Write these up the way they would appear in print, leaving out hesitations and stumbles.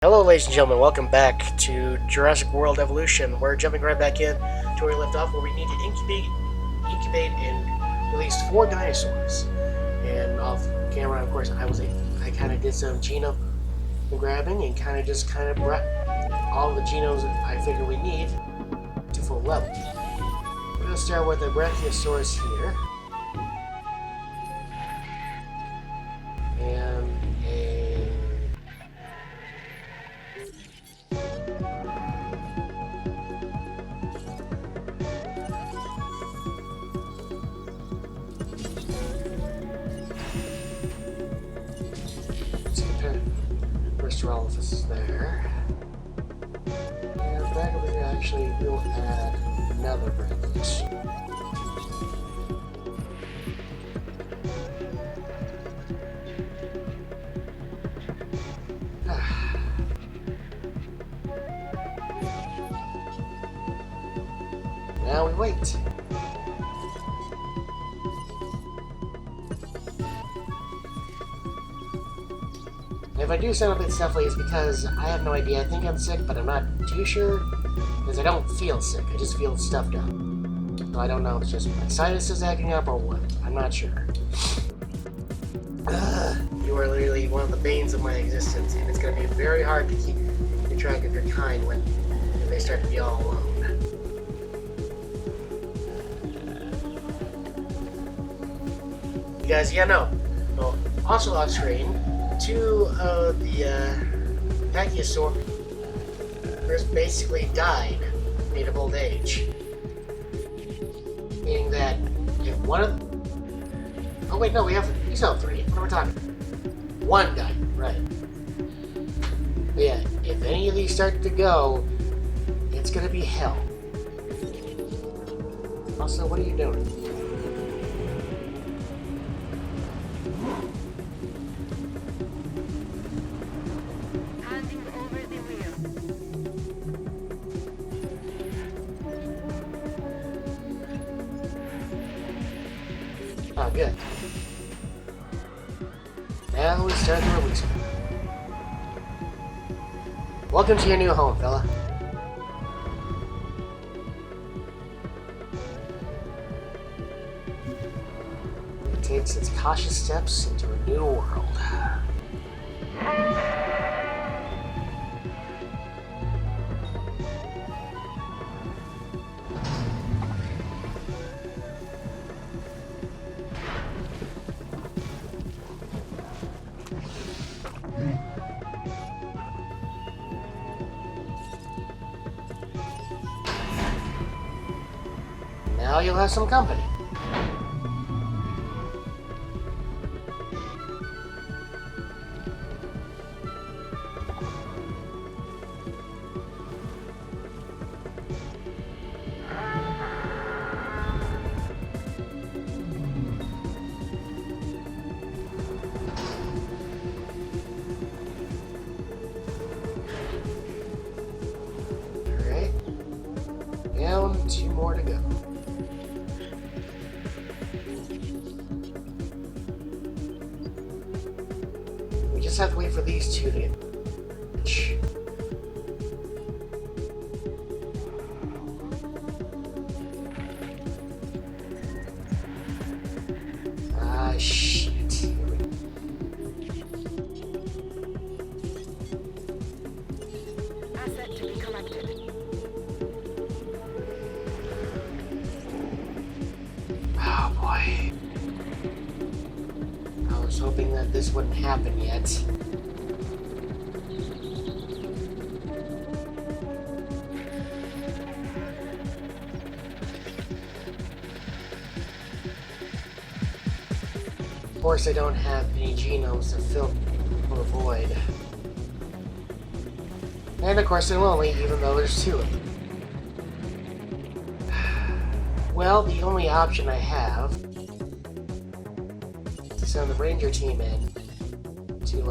Hello ladies and gentlemen, welcome back to Jurassic World Evolution. We're jumping right back in to where we left off, where we need to incubate and release 4 dinosaurs. And off camera, of course, I kind of did some genome grabbing and kind of brought all the genomes I figure we need to full level. We're going to start with the Brachiosaurus here. And Australopithecus is there. And back over here, actually, we'll add another branch. Now we wait. If I do sound a bit stuffy, it's because I have no idea. I think I'm sick, but I'm not too sure. Because I don't feel sick. I just feel stuffed up. So I don't know if it's just my sinus is acting up or what. I'm not sure. You are literally one of the banes of my existence, and it's going to be very hard to keep track of your kind when they start to be all alone. You guys, well, also on screen, 2 of the Brachiosaurus basically died of old age. Meaning that if one of oh wait, no, we still have 3. What are we talking about? 1 died, right. But yeah, if any of these start to go, it's gonna be hell. Also, what are you doing? Oh, good. Now we start the release. Welcome to your new home, fella. It takes its cautious steps into a new world. Now you'll have some company. Alright. Down 2 more to go. Just have to wait for these 2 to get rich. Ah, shit. Asset to be collected. Oh boy. I was hoping that this wouldn't happen yet. Of course, I don't have any genomes to fill the void. And of course, I'm lonely, even though there's 2 of them. Well, the only option I have is to send the ranger team in to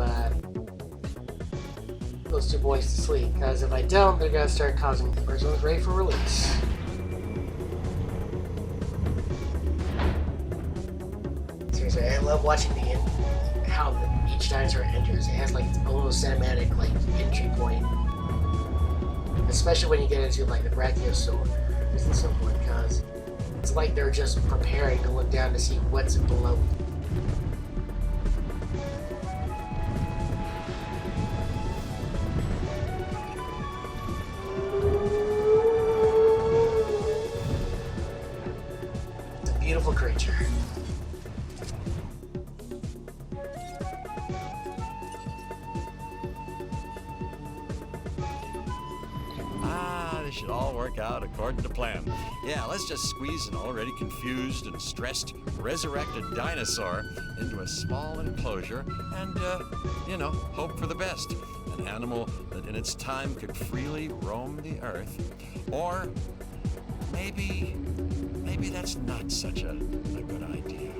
those 2 boys to sleep, because if I don't, they're gonna start causing the person's ready for release. Seriously, I love watching how each dinosaur enters. It has like its own little cinematic like entry point. Especially when you get into like the brachiosaur and so forth, because it's like they're just preparing to look down to see what's below. It's a beautiful creature. This should all work out according to plan. Yeah, let's just squeeze an already confused and stressed, resurrected dinosaur into a small enclosure and, hope for the best. An animal that in its time could freely roam the earth. Or maybe that's not such a good idea.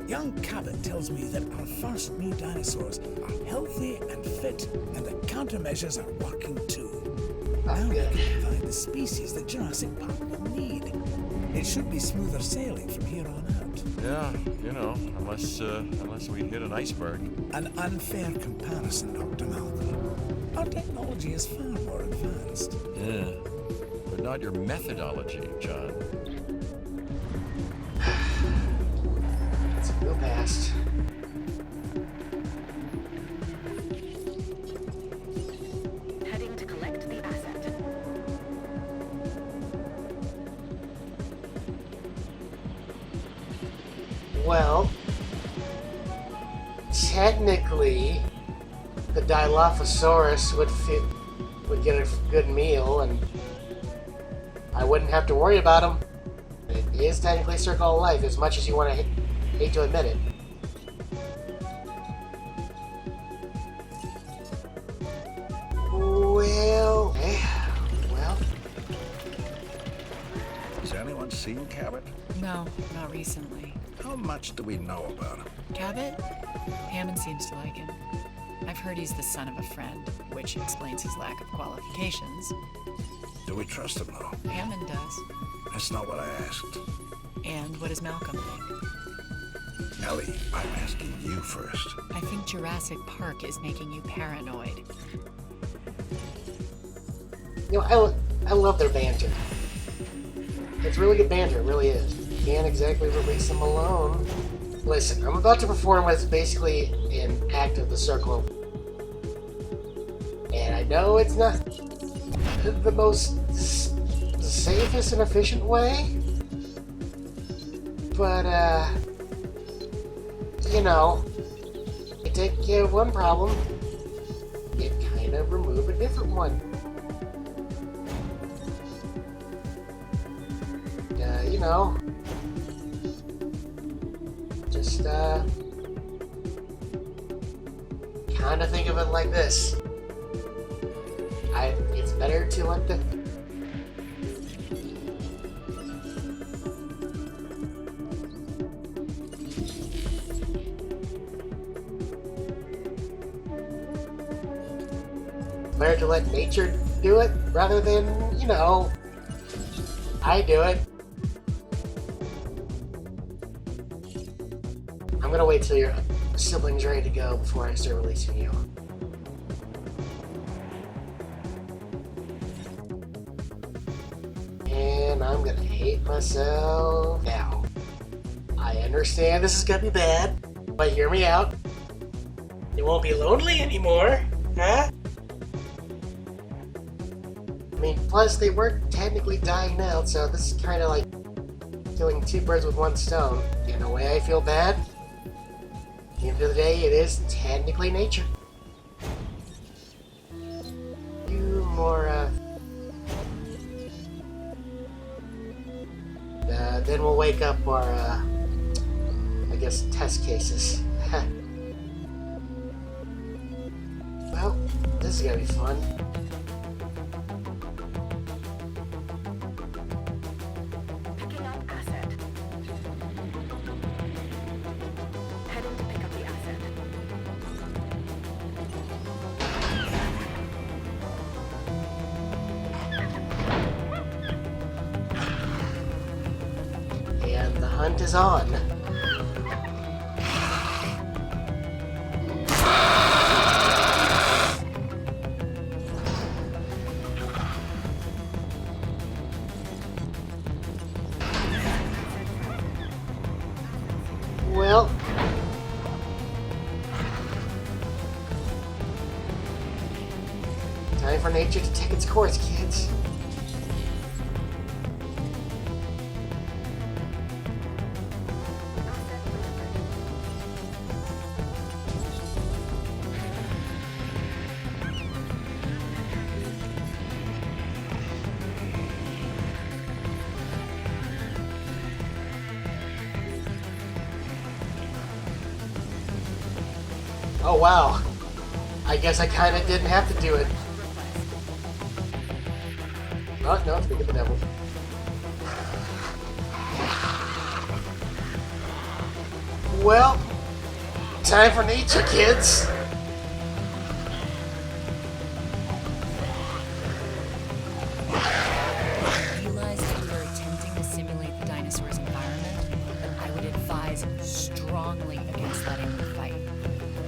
Young Cabot tells me that our first new dinosaurs are healthy and fit, and the countermeasures are working too. Now we can provide the species that Jurassic Park will need. It should be smoother sailing from here on out. Yeah, unless we hit an iceberg. An unfair comparison, Dr. Malcom. Our technology is far more advanced. Yeah, but not your methodology, John. Go past. Heading to collect the asset. Well, technically, the Dilophosaurus would get a good meal, and I wouldn't have to worry about him. It is technically circle of life, as much as you want to hate to admit it. Well. Has anyone seen Cabot? No, not recently. How much do we know about him? Cabot? Hammond seems to like him. I've heard he's the son of a friend, which explains his lack of qualifications. Do we trust him, though? Hammond does. That's not what I asked. And what does Malcom think? Ellie, I'm asking you first. I think Jurassic Park is making you paranoid. You know, I love their banter. It's really good banter, it really is. You can't exactly release them alone. Listen, I'm about to perform what's basically an act of the circle. And I know it's not the most safest and efficient way, but, you take care of one problem, you kind of remove a different one. Just, kind of think of it like this. It's better to let the... Better to let nature do it rather than, I do it. I'm gonna wait till your sibling's ready to go before I start releasing you. And I'm gonna hate myself now. I understand this is gonna be bad, but hear me out. You won't be lonely anymore, huh? I mean, plus they were technically dying out, so this is kind of like killing two birds with one stone. In a way, I feel bad. At the end of the day, it is technically nature. You more, then we'll wake up our, I guess, test cases. Well, this is gonna be fun. Picking up asset. Heading to pick up the asset. hunt is on. Well, time for nature to take its course, kids. Oh wow, I guess I kinda didn't have to do it. Oh, no, speak of the devil. Well, time for nature, kids. Realize that you are attempting to simulate the dinosaur's environment, but I would advise strongly against letting them fight.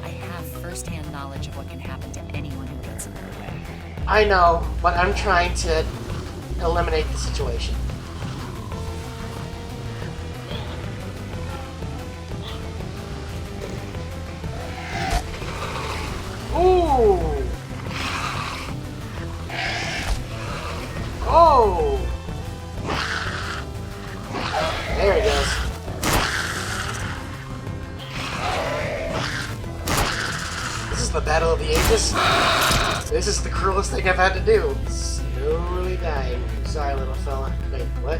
I have first-hand knowledge of what can happen to anyone who gets in their way. I know, but I'm trying to eliminate the situation. Ooh! Oh! There he goes. This is the battle of the ages. This is the cruelest thing I've had to do. Slowly dying. Sorry, little fella. Wait, what?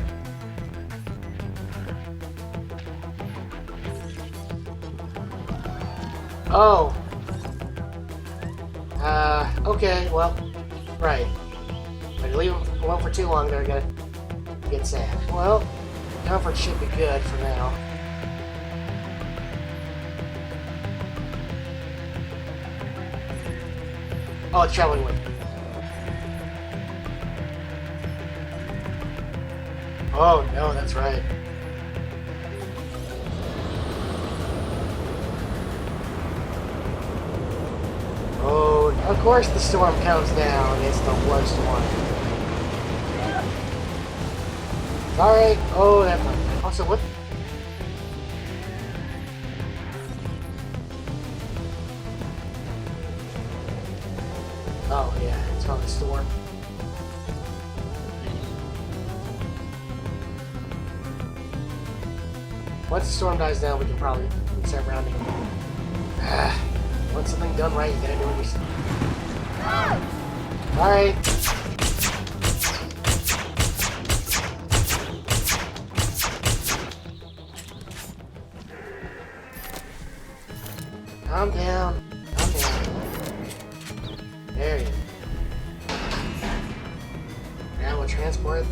Oh. Okay, well, right. If I leave them alone for too long, they're gonna get sad. Well, comfort should be good for now. Oh, it's traveling with. Oh, no, that's right. Oh, of course the storm comes down. It's the worst one. Alright. Oh, that's fine. Also, what? Oh, yeah, it's on the storm. Once the storm dies down, we can probably start rounding them. Want something done right, you gotta do it yourself. Alright. Calm down. Calm down. There you go. Now we'll transport.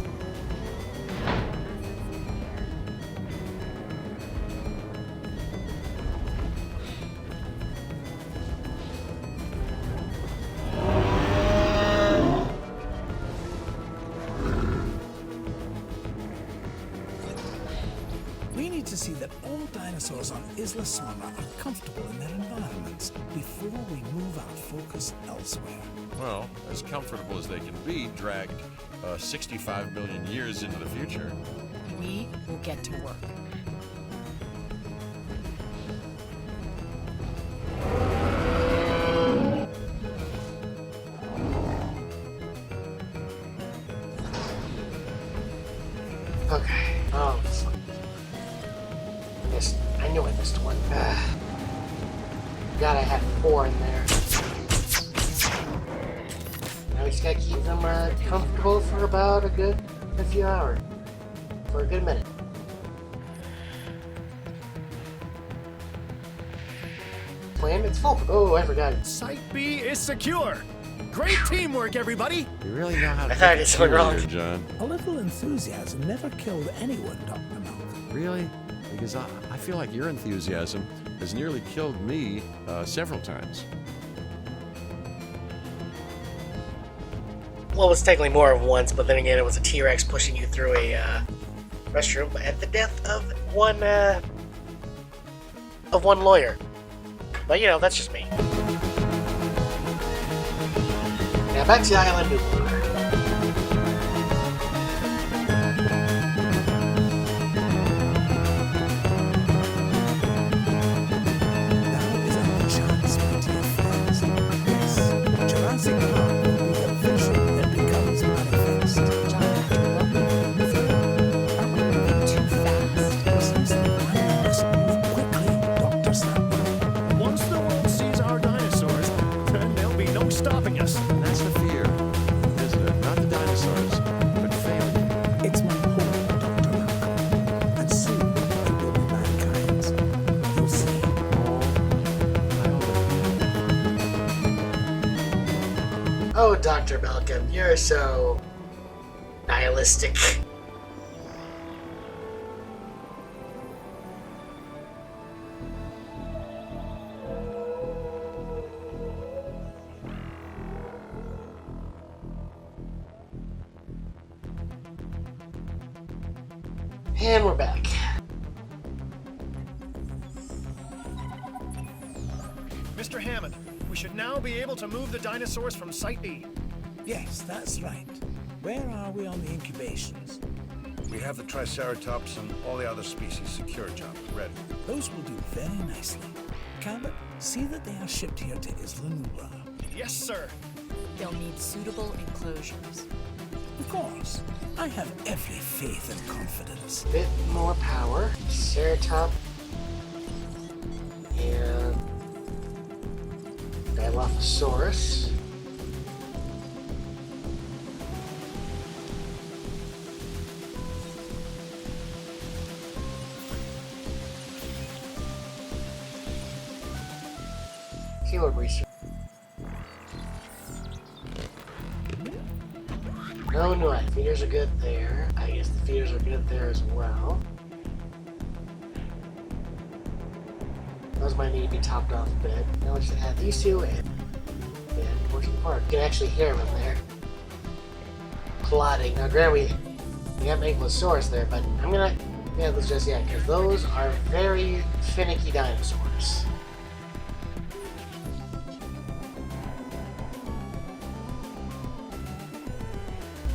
We need to see that all dinosaurs on Isla Sorna are comfortable in their environments before we move our focus elsewhere. Well, as comfortable as they can be, dragged 65 million years into the future. We will get to work. Okay. Oh, I knew I missed one. God, I had 4 in there. Now we just gotta keep them comfortable for about a few hours. For a good minute. Plan, it's full. Oh, I forgot. Site B is secure. Great teamwork, everybody. You really know how to I thought I take did a something tour wrong. here, John. A little enthusiasm never killed anyone, Dr. Malcom. Really? Because I feel like your enthusiasm has nearly killed me several times. Well, it was technically more of once, but then again, it was a T-Rex pushing you through a restroom at the death of one lawyer. But you know, that's just me. Now back to the island nublar. Now is our chance, my dear friends. Yes, Jurassic Park will be a vision that becomes manifest. John, are we moving too fast? Seems like we must move quickly, Dr. Sattler. Once the world sees our dinosaurs, then there'll be no stopping us. That's the fear, isn't it? Not the dinosaurs, but failure. It's my hope, Dr. Malcom. And soon it will be mankind's. You'll see. Oh, Dr. Malcom, you're so nihilistic. And we're back. Mr. Hammond, we should now be able to move the dinosaurs from Site E. Yes, that's right. Where are we on the incubations? We have the Triceratops and all the other species secure, John. Ready. Those will do very nicely. Cabot, see that they are shipped here to Isla Nublar. Yes, sir. They'll need suitable enclosures. Of course. I have every faith and confidence. Bit more power. Ceratop. And Dilophosaurus. Keyword research. No, no, feeders are good there. I guess the feeders are good there as well. Those might need to be topped off a bit. Now let's add these two and working apart. You can actually hear them in there. Plotting. Now, granted, we got Ankylosaurus there, but I'm gonna those just yet because those are very finicky dinosaurs.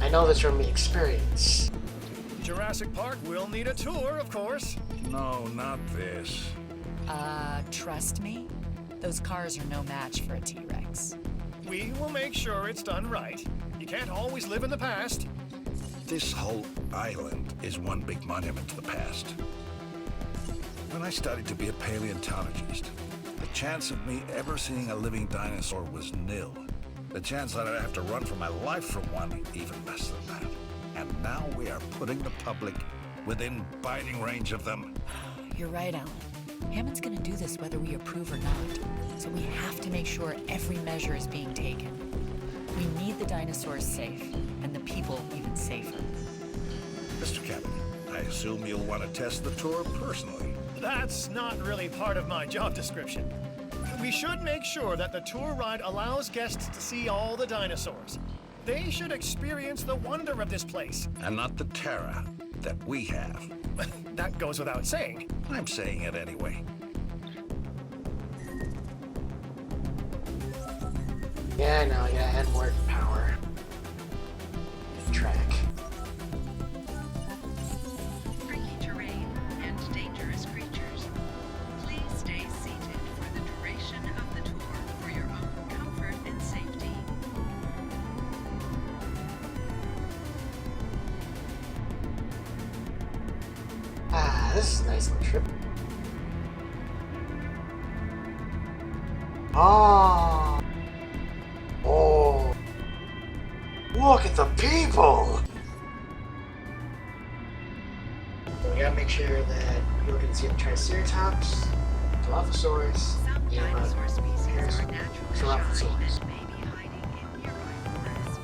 I know this from experience. Jurassic Park will need a tour, of course. No, not this. Trust me, those cars are no match for a T-Rex. We will make sure it's done right. You can't always live in the past. This whole island is one big monument to the past. When I studied to be a paleontologist, the chance of me ever seeing a living dinosaur was nil. The chance that I'd have to run for my life from one, even less than that. And now we are putting the public within biting range of them. You're right, Alan. Hammond's gonna do this whether we approve or not. So we have to make sure every measure is being taken. We need the dinosaurs safe, and the people even safer. Mr. Captain, I assume you'll want to test the tour personally. That's not really part of my job description. We should make sure that the tour ride allows guests to see all the dinosaurs. They should experience the wonder of this place. And not the terror that we have. That goes without saying. I'm saying it anyway. Yeah, no, I gotta add more power. Track. Tricky terrain and dangerous creatures. Please stay seated for the duration of the tour for your own comfort and safety. Ah, this is a nice little trip. Oh. Oh. Look at the people! So we gotta make sure that people can see the Triceratops, Dilophosaurus, Some dinosaur and species here's are naturally Ceratosaurus. shy and may be hiding in nearby forest.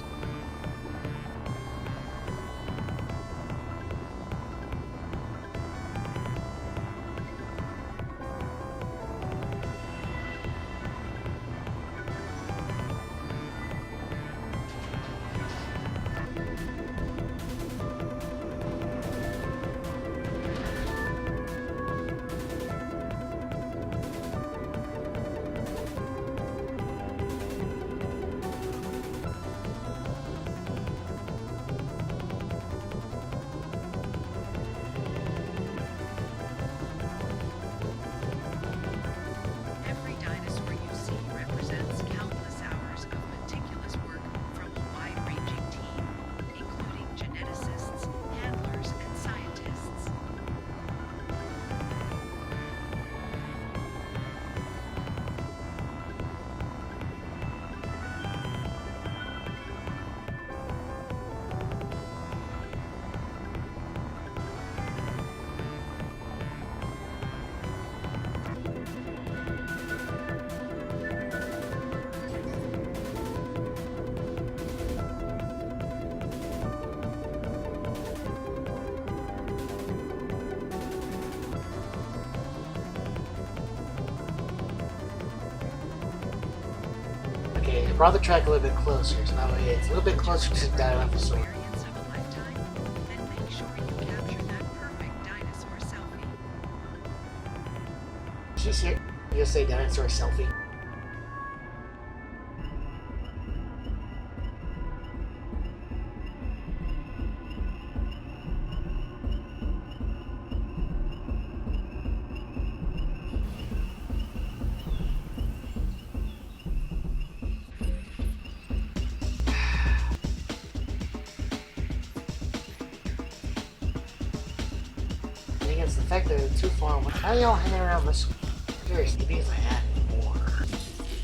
brought the track a little bit closer, so that way it's a little bit closer to the dinosaur. Experience of a lifetime, then make sure you capture that perfect dinosaur selfie. She's here. You just say dinosaur selfie. I think it's the fact that it's too far away. How are y'all hanging around this? Seriously, maybe if I had more.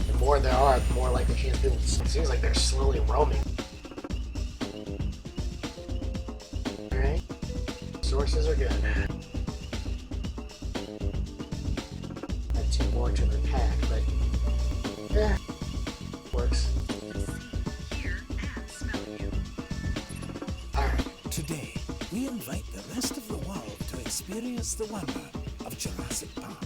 The more there are, the more likely chance people. It seems like they're slowly roaming. Alright. Sources are good. Add 2 more to the pack, but. Eh. Works. Hear and smell you. Alright. Today, we invite the rest of the world to experience the wonder of Jurassic Park.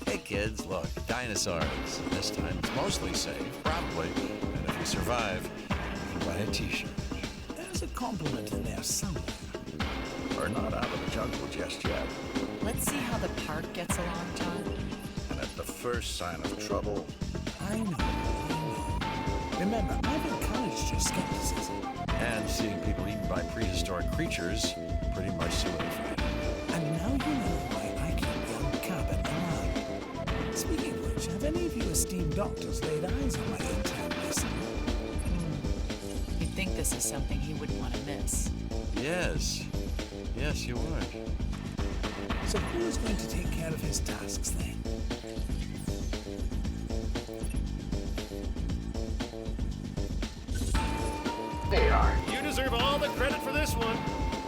Hey kids, look, dinosaurs. This time it's mostly safe, probably. And if you survive, you can buy a t-shirt. There's a compliment in there somewhere. We're not out of the jungle just yet. Let's see how the park gets along, John. And at the first sign of trouble, I know. Remember, I've encouraged your skepticism. And seeing people eaten by prehistoric creatures pretty much solidified. And now you know why I keep young Cabot alive. Speaking of which, have any of you esteemed doctors laid eyes on my intern recently? You'd think this is something he wouldn't want to miss. Yes. Yes, you would. So who's going to take care of his tasks then? There you are. You deserve all the credit for this one.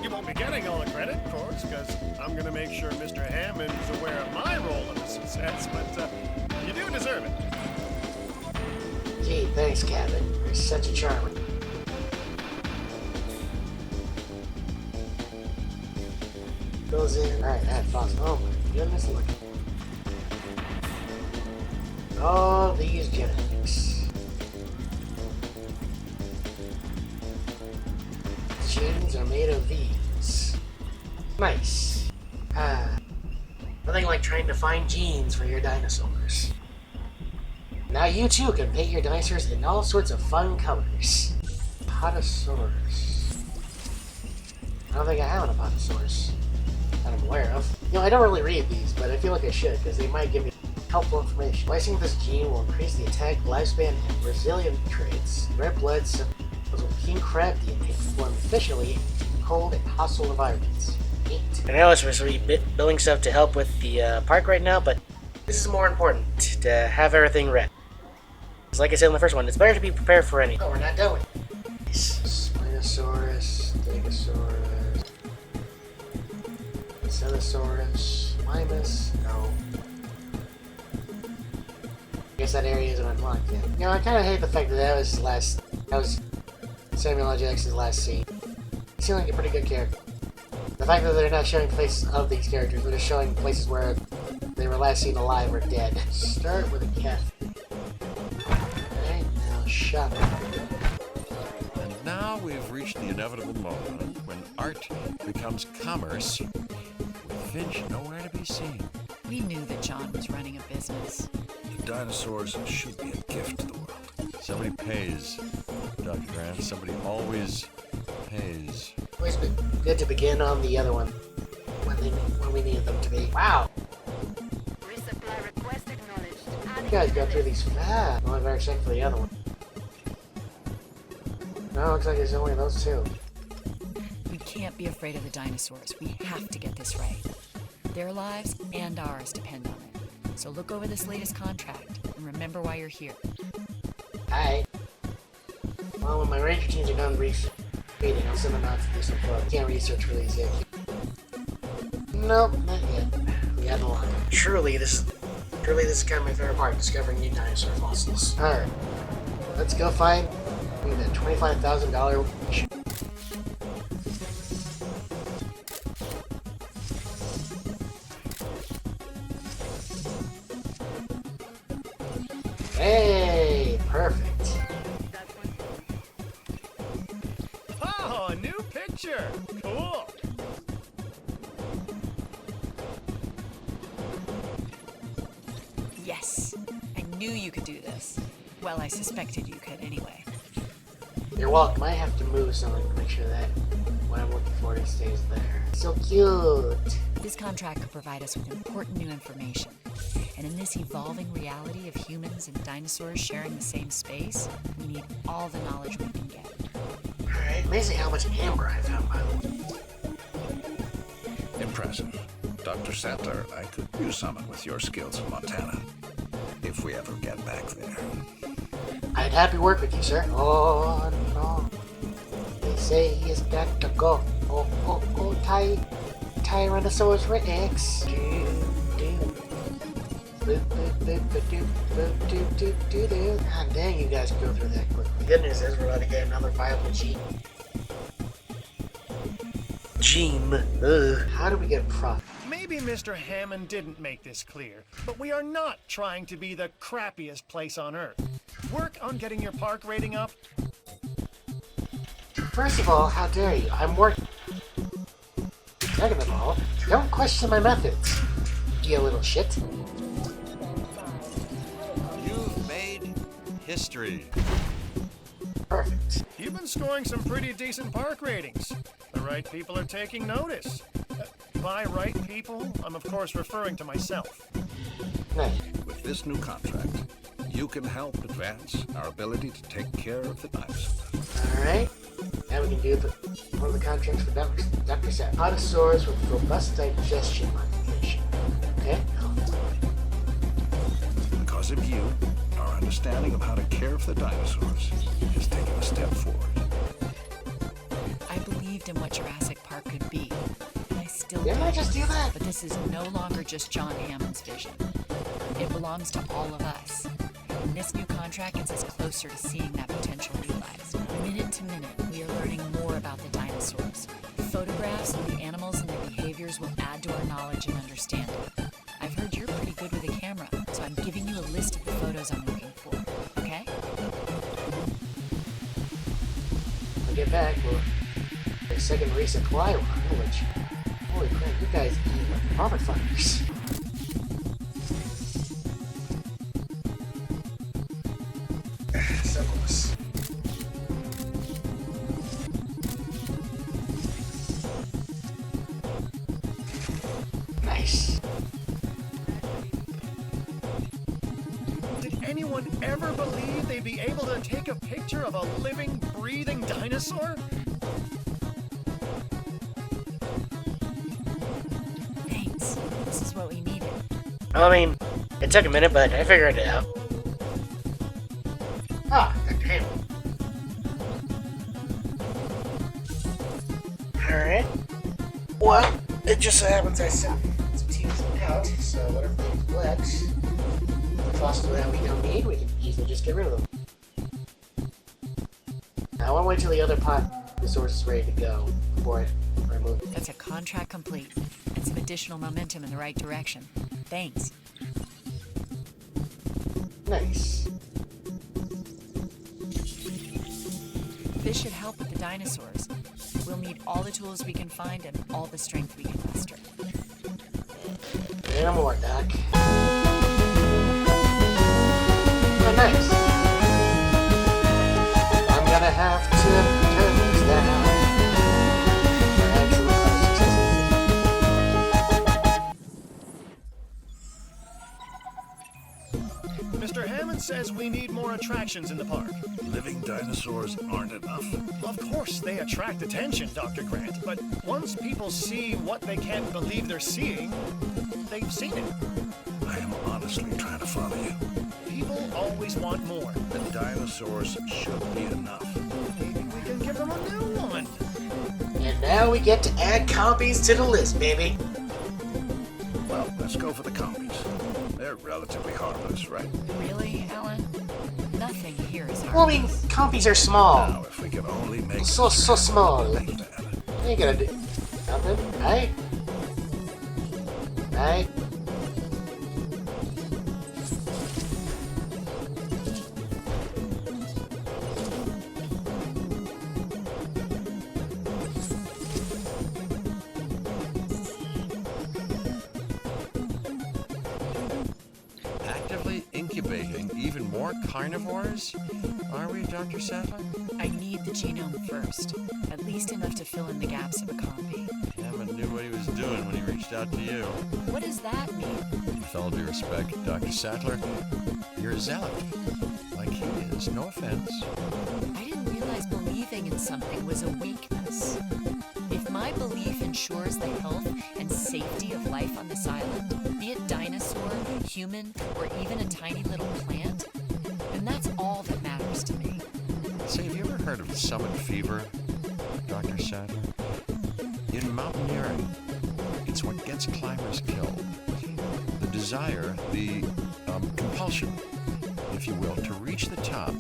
You won't be getting all the credit, of course, because I'm going to make sure Mr. Hammond is aware of my role in the success, but you do deserve it. Gee, thanks, Cabot. You're such a charmer. Goes in. Alright, add fossil. Oh my goodness, look. All these genetics. Genes are made of these. Nice. Nothing like trying to find genes for your dinosaurs. Now you too can paint your dinosaurs in all sorts of fun colors. Apatosaurus. I don't think I have an Apatosaurus that I'm aware of. You know, I don't really read these, but I feel like I should, because they might give me helpful information. Splicing this gene will increase the attack, lifespan, and resilient traits. Red blood cells with king crab DNA perform efficiently in cold and hostile environments. Neat. I know it's supposed to be building stuff to help with the park right now, but this is more important, to have everything ready. Because like I said in the first one, it's better to be prepared for anything. Oh, we're not done with it. Spinosaurus, Stegosaurus, Cenosaurus, Limus, no. I guess that area isn't unlocked yet. You know, I kind of hate the fact that that was Samuel L. Jackson's last scene. He seemed like a pretty good character. The fact that they're not showing faces of these characters, they're just showing places where they were last seen alive or dead. Start with a cat. Okay, now shop. And now we've reached the inevitable moment when art becomes commerce, with Finch nowhere to be seen. We knew that John was running a business. the dinosaurs should be a gift to the world. Somebody pays, Dr. Grant. Somebody always pays. Always been good to begin on the other one when we needed them to be. Wow! Resupply request acknowledged. You guys go through these fast. Well, I better check for the other one. No, looks like there's only those two. We can't be afraid of the dinosaurs. We have to get this right. Their lives and ours depend on it. So look over this latest contract and remember why you're here. Alright. Well, when my ranger teams are done reading, I'll send them out to do some fun. Can't research for these yet. Nope, not yet. We haven't locked it. Truly, this is kind of my favorite part, discovering new dinosaur fossils. Alright. Let's go find that $25,000 mission. Hey, perfect. picture. Cool. Yes, I knew you could do this. Well, I suspected you could anyway. You're welcome. I have to move something to make sure that what I'm looking for stays there. So cute. This contract could provide us with important new information. And in this evolving reality of humans and dinosaurs sharing the same space, we need all the knowledge we can get. Alright, amazing how much amber I found, by the way. Impressive. Dr. Sattler, I could use someone with your skills in Montana. If we ever get back there. I'd happy work with you, sir. Oh, no. They say he's got to go. Oh, Tyrannosaurus Rex. God dang, you guys go through that quickly. The good news is we're about to get another viable gene. How do we get profit? Maybe Mr. Hammond didn't make this clear, but we are not trying to be the crappiest place on Earth. Work on getting your park rating up. First of all, how dare you? I'm working. Second of all, don't question my methods, you little shit. You've made history. Perfect. You've been scoring some pretty decent park ratings. The right people are taking notice. By right people, I'm of course referring to myself. Nice. With this new contract, you can help advance our ability to take care of the dinosaurs. Alright. Now we can do one of the contracts for Dr. Sattler. Dinosaurs with robust digestion modification. Okay? Because of you, our understanding of how to care for the dinosaurs has taken a step forward. I believed in what Jurassic Park could be. And I still Didn't I do. just do that? But this is no longer just John Hammond's vision. It belongs to all of us. And this new contract gets us closer to seeing that potential realized. Minute to minute, we are learning more about the dinosaurs. Photographs of the animals and their behaviors will add to our knowledge and understanding. I've heard you're pretty good with a camera, so I'm giving you a list of the photos I'm looking for, okay? When we get back, we'll a second resupply run, which, holy crap, you guys eat like profit fighters. So close. Nice. Did anyone ever believe they'd be able to take a picture of a living, breathing dinosaur? Thanks. This is what we needed. I mean, it took a minute, but I figured it out. Ah, Dr. Hammond. Alright. Well, it just so happens I sent some teams out, so whatever they collect, the fossil that we don't need, we can easily just get rid of them. Now, I want to wait till the other pot resource is ready to go before I remove it. That's a contract complete, and some additional momentum in the right direction. Thanks. Nice. This should help with the dinosaurs. We'll need all the tools we can find and all the strength we can muster. And more, Doc. Oh, nice. I'm gonna have to turn these down. Mr. Hammond says we need more attractions in the park. Living dinosaurs aren't enough. Of course they attract attention, Dr. Grant, but once people see what they can't believe they're seeing, they've seen it. I am honestly trying to follow you. People always want more. The dinosaurs should be enough. Maybe we can give them a new one. And now we get to add copies to the list, baby. Well, let's go for the compies. They're relatively harmless, right? Really, Alan? Nothing here is Well, I mean, harmless. copies are small. Now, if we can only make So small. You understand. ain't gonna do nothing, right? Right? even more carnivores? Are we, Dr. Sattler? I need the genome first, at least enough to fill in the gaps of a copy. Hammond knew what he was doing when he reached out to you. What does that mean? With all due respect, Dr. Sattler, you're a zealot. Like he is, no offense. I didn't realize believing in something was a weakness. If my belief ensures the health and safety of life on this island, be it dinosaur, human, or even a tiny little plant, then that's all that matters to me. Say, have you ever heard of summit fever, Dr. Sattler? In mountaineering, it's what gets climbers killed. The desire, the compulsion, if you will, to reach the top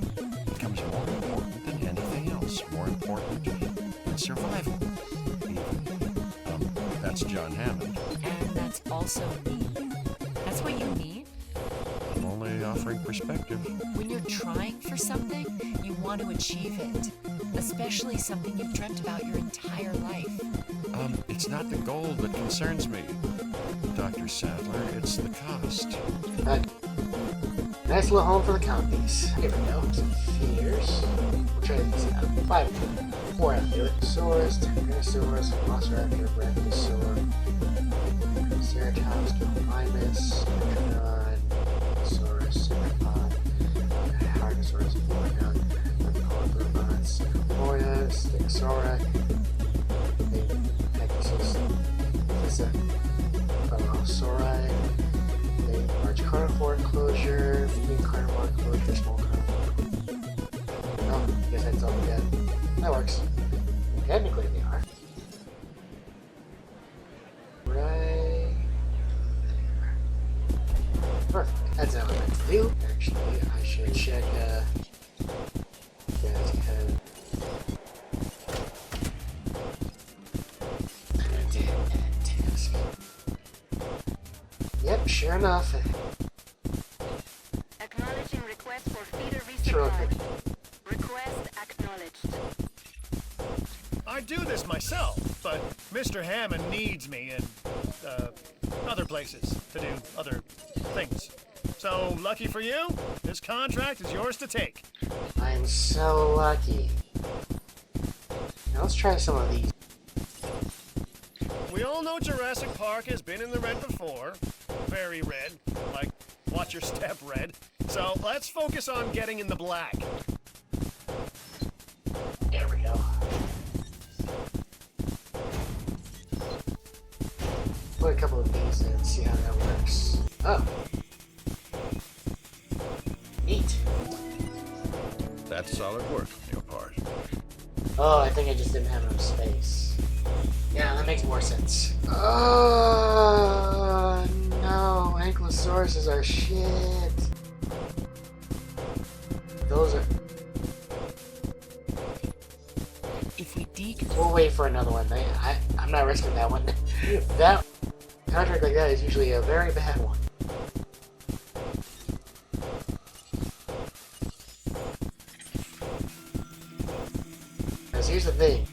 becomes more important than anything else, more important than survival. That's John Hammond. And that's also me. That's what you mean? I'm only offering perspective. When you're trying for something, you want to achieve it. Especially something you've dreamt about your entire life. It's not the goal that concerns me, Dr. Sattler. It's the cost. Nice little home for the compies. Here we go. Some feeders. We'll try these out. 4 out of it. Saurus, Tyrannosaurus, Velociraptor, Brachiosaur, Ceratops, Gallimimus, Metrodon, Saurus, Cephalon, Hargosaurus, Vorgon, Polypodon, Cephaloria, Stegosaura, Pegasus, Lisa, Velociraptor, large carnivore enclosure, medium carnivore enclosure, small carnivore. Oh, I guess that's all we got. That works. Technically they are. Right there. Perfect. That's how I meant to do. Actually, I should check, guys have... task. Yep, sure enough. Acknowledging request for feeder Sure, resupply. okay. Request acknowledged. I do this myself, but Mr. Hammond needs me in, other places to do other things. So, lucky for you, this contract is yours to take. I'm so lucky. Now let's try some of these. We all know Jurassic Park has been in the red before. Very red. Like, watch your step red. So, let's focus on getting in the black. There we go. Put a couple of these in, see how that works. Oh. Neat. That's solid work on your part. Oh, I think I just didn't have enough space. Yeah, that makes more sense. Oh, no. Ankylosauruses are shit. Those are... If we We'll wait for another one. I'm not risking that one. That contract like that is usually a very bad one. Because here's the thing.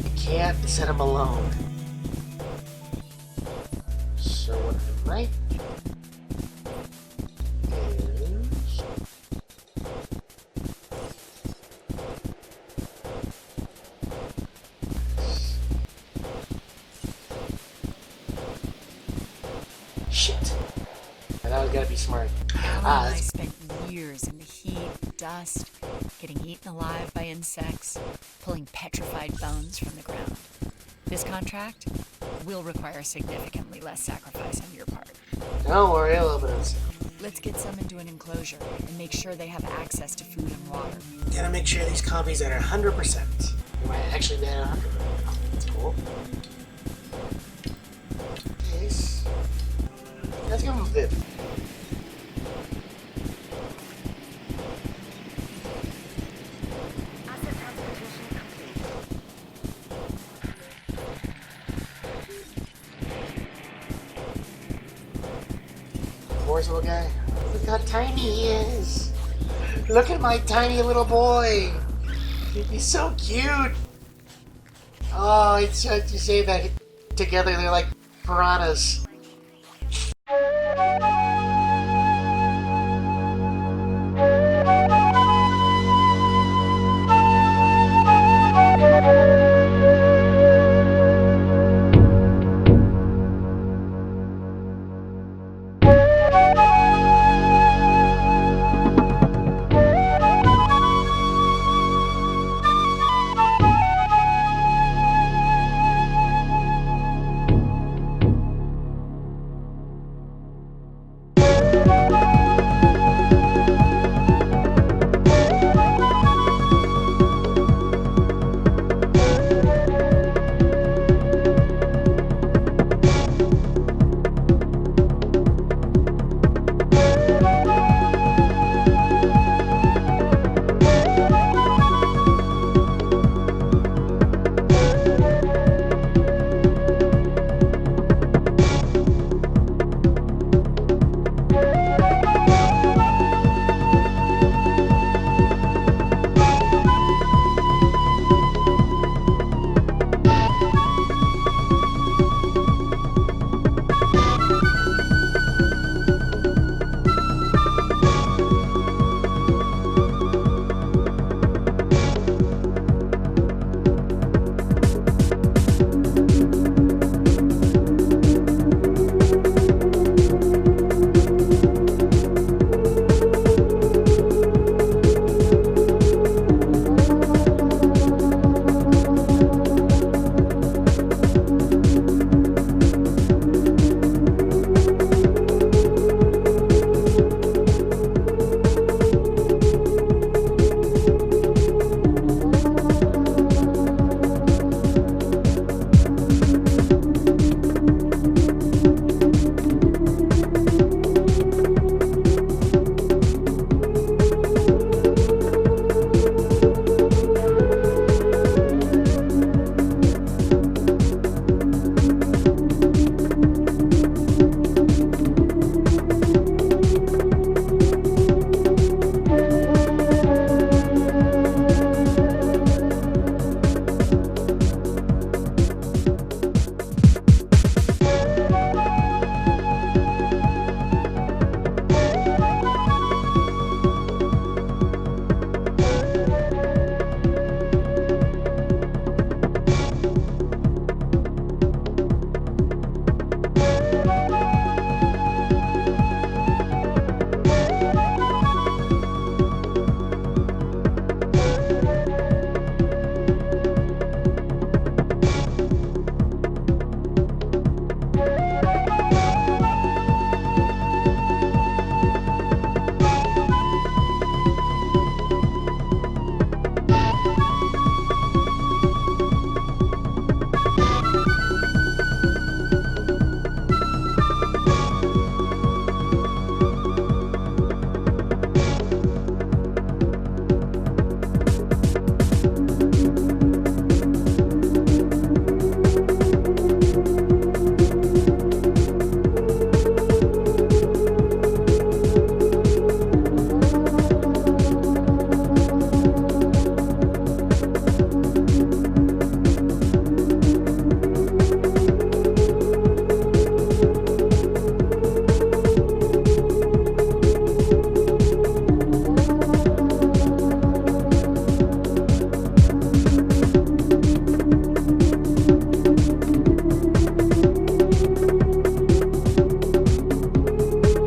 You can't set them alone. So what I might do is... Shit. That was gotta be smart. Alan and I spent years in the heat, dust, getting eaten alive by insects, pulling petrified bones from the ground. This contract will require significantly less sacrifice on your part. Don't worry, I'll open it. Let's get some into an enclosure and make sure they have access to food and water. Gotta make sure these copies are at 100%. They might actually be at 100%. That's cool. Case. Let's give him a bit. Asset transportation complete. Poor little guy. Look how tiny he is. Look at my tiny little boy. He's so cute. Oh, it's hard to say that together they're like piranhas.